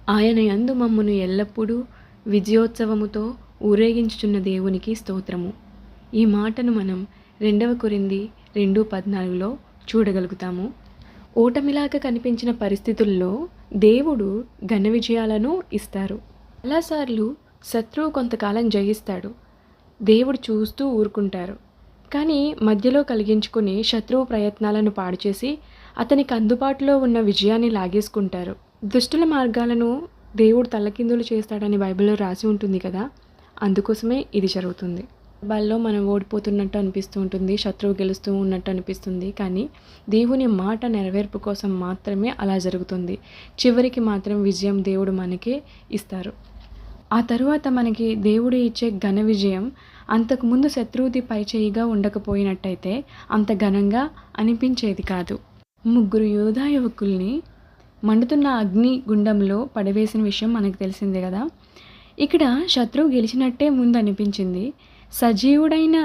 ఆయన యందు మమ్మును ఎల్లప్పుడూ విజయోత్సవముతో ఊరేగించుచున్న దేవునికి స్తోత్రము. ఈ మాటను మనం 2 కొరింథీ 2:14లో చూడగలుగుతాము. ఓటమిలాగా కనిపించిన పరిస్థితుల్లో దేవుడు ఘన విజయాలను ఇస్తారు. చాలాసార్లు శత్రువు కొంతకాలం జయిస్తాడు, దేవుడు చూస్తూ ఊరుకుంటారు. కానీ మధ్యలో కలిగించుకుని శత్రువు ప్రయత్నాలను పాడుచేసి అతనికి అందుబాటులో ఉన్న విజయాన్ని లాగేసుకుంటారు. దుష్టుల మార్గాలను దేవుడు తల్లకిందులు చేస్తాడని బైబిల్లో రాసి ఉంటుంది కదా, అందుకోసమే ఇది జరుగుతుంది. బల్లో మనం ఓడిపోతున్నట్టు అనిపిస్తూ ఉంటుంది, శత్రువు గెలుస్తూ ఉన్నట్టు అనిపిస్తుంది. కానీ దేవుని మాట నెరవేర్పు కోసం మాత్రమే అలా జరుగుతుంది. చివరికి మాత్రం విజయం దేవుడు మనకే ఇస్తారు. ఆ తరువాత మనకి దేవుడు ఇచ్చే ఘన విజయం అంతకుముందు శత్రువుది పైచేయిగా ఉండకపోయినట్టయితే అంత ఘనంగా అనిపించేది కాదు. 3 యోధా యువకుల్ని మండుతున్న అగ్ని గుండంలో పడవేసిన విషయం మనకు తెలిసిందే కదా. ఇక్కడ శత్రువు గెలిచినట్టే ముందు అనిపించింది. సజీవుడైన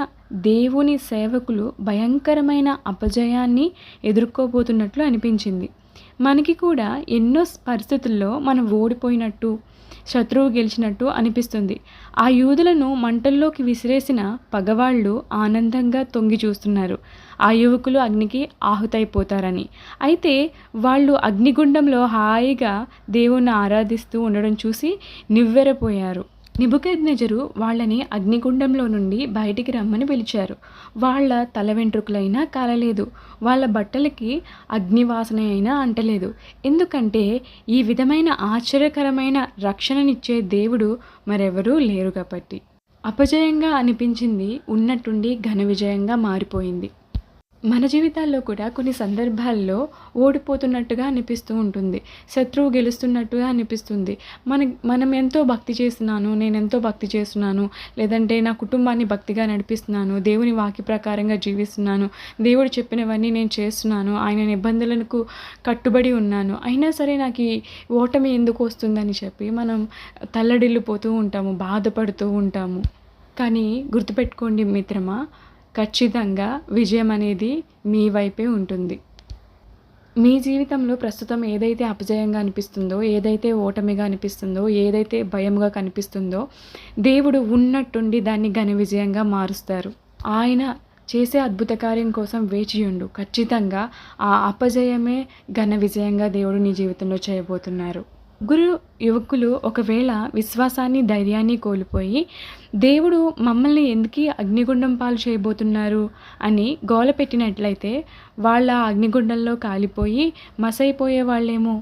దేవుని సేవకులు భయంకరమైన అపజయాన్ని ఎదుర్కోబోతున్నట్లు అనిపించింది. మనకి కూడా ఎన్నో పరిస్థితుల్లో మనం ఓడిపోయినట్టు, శత్రువు గెలిచినట్టు అనిపిస్తుంది. ఆ యూదులను మంటల్లోకి విసిరేసిన పగవాళ్ళు ఆనందంగా తొంగి చూస్తున్నారు, ఆ యువకులు అగ్నికి ఆహుతైపోతారని. అయితే వాళ్ళు అగ్నిగుండంలో హాయిగా దేవుణ్ణి ఆరాధిస్తూ ఉండడం చూసి నివ్వెరపోయారు. నెబుకద్నెజరు వాళ్ళని అగ్నిగుండంలో నుండి బయటికి రమ్మని పిలిచారు. వాళ్ళ తల వెంట్రుకలైనా కాలలేదు, వాళ్ళ బట్టలకి అగ్నివాసన అయినా అంటలేదు. ఎందుకంటే ఈ విధమైన ఆశ్చర్యకరమైన రక్షణనిచ్చే దేవుడు మరెవరూ లేరు కాబట్టి. అపజయంగా అనిపించింది ఉన్నట్టుండి ఘన విజయంగా మారిపోయింది. మన జీవితాల్లో కూడా కొన్ని సందర్భాల్లో ఓడిపోతున్నట్టుగా అనిపిస్తూ ఉంటుంది, శత్రువు గెలుస్తున్నట్టుగా అనిపిస్తుంది. మనం ఎంతో భక్తి చేస్తున్నాను, నేను ఎంతో భక్తి చేస్తున్నాను, లేదంటే నా కుటుంబాన్ని భక్తిగా నడిపిస్తున్నాను, దేవుని వాక్య ప్రకారంగా జీవిస్తున్నాను, దేవుడు చెప్పినవన్నీ నేను చేస్తున్నాను, ఆయన నిబంధనలకు కట్టుబడి ఉన్నాను, అయినా సరే నాకు ఈ ఓటమి ఎందుకు వస్తుందని చెప్పి మనం తల్లడిల్లిపోతూ ఉంటాము, బాధపడుతూ ఉంటాము. కానీ గుర్తుపెట్టుకోండి మిత్రమా, ఖచ్చితంగా విజయం అనేది మీ వైపే ఉంటుంది. మీ జీవితంలో ప్రస్తుతం ఏదైతే అపజయంగా అనిపిస్తుందో, ఏదైతే ఓటమిగా అనిపిస్తుందో, ఏదైతే భయంగా కనిపిస్తుందో, దేవుడు ఉన్నట్టుండి దాన్ని ఘన విజయంగా మారుస్తారు. ఆయన చేసే అద్భుత కార్యం కోసం వేచియుండు. ఖచ్చితంగా ఆ అపజయమే ఘన విజయంగా దేవుడు నీ జీవితంలో చేయబోతున్నారు. యువకులు ఒకవేళ విశ్వాసాన్ని, ధైర్యాన్ని కోల్పోయి దేవుడు మమ్మల్ని ఎందుకు అగ్నిగుండం పాలు చేయబోతున్నారు అని గోల పెట్టినట్లయితే వాళ్ళ అగ్నిగుండంలో కాలిపోయి మసైపోయే వాళ్ళేమో.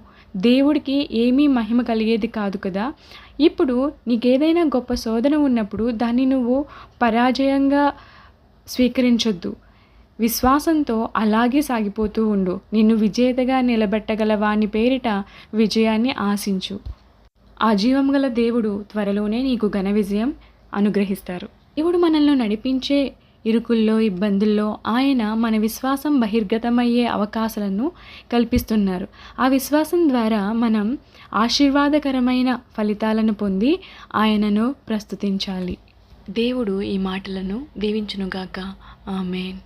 దేవుడికి ఏమీ మహిమ కలిగేది కాదు కదా. ఇప్పుడు నీకేదైనా గొప్ప శోధన ఉన్నప్పుడు దాన్ని నువ్వు పరాజయంగా స్వీకరించొద్దు. విశ్వాసంతో అలాగే సాగిపోతూ ఉండు. నిన్ను విజేతగా నిలబెట్టగల వాని పేరిట విజయాన్ని ఆశించు. ఆ జీవం గల దేవుడు త్వరలోనే నీకు ఘన విజయం అనుగ్రహిస్తారు. దేవుడు మనల్ని నడిపించే ఇరుకుల్లో, ఇబ్బందుల్లో ఆయన మన విశ్వాసం బహిర్గతమయ్యే అవకాశాలను కల్పిస్తున్నారు. ఆ విశ్వాసం ద్వారా మనం ఆశీర్వాదకరమైన ఫలితాలను పొంది ఆయనను ప్రస్తుతించాలి. దేవుడు ఈ మాటలను దీవించునుగాక. ఆమేన్.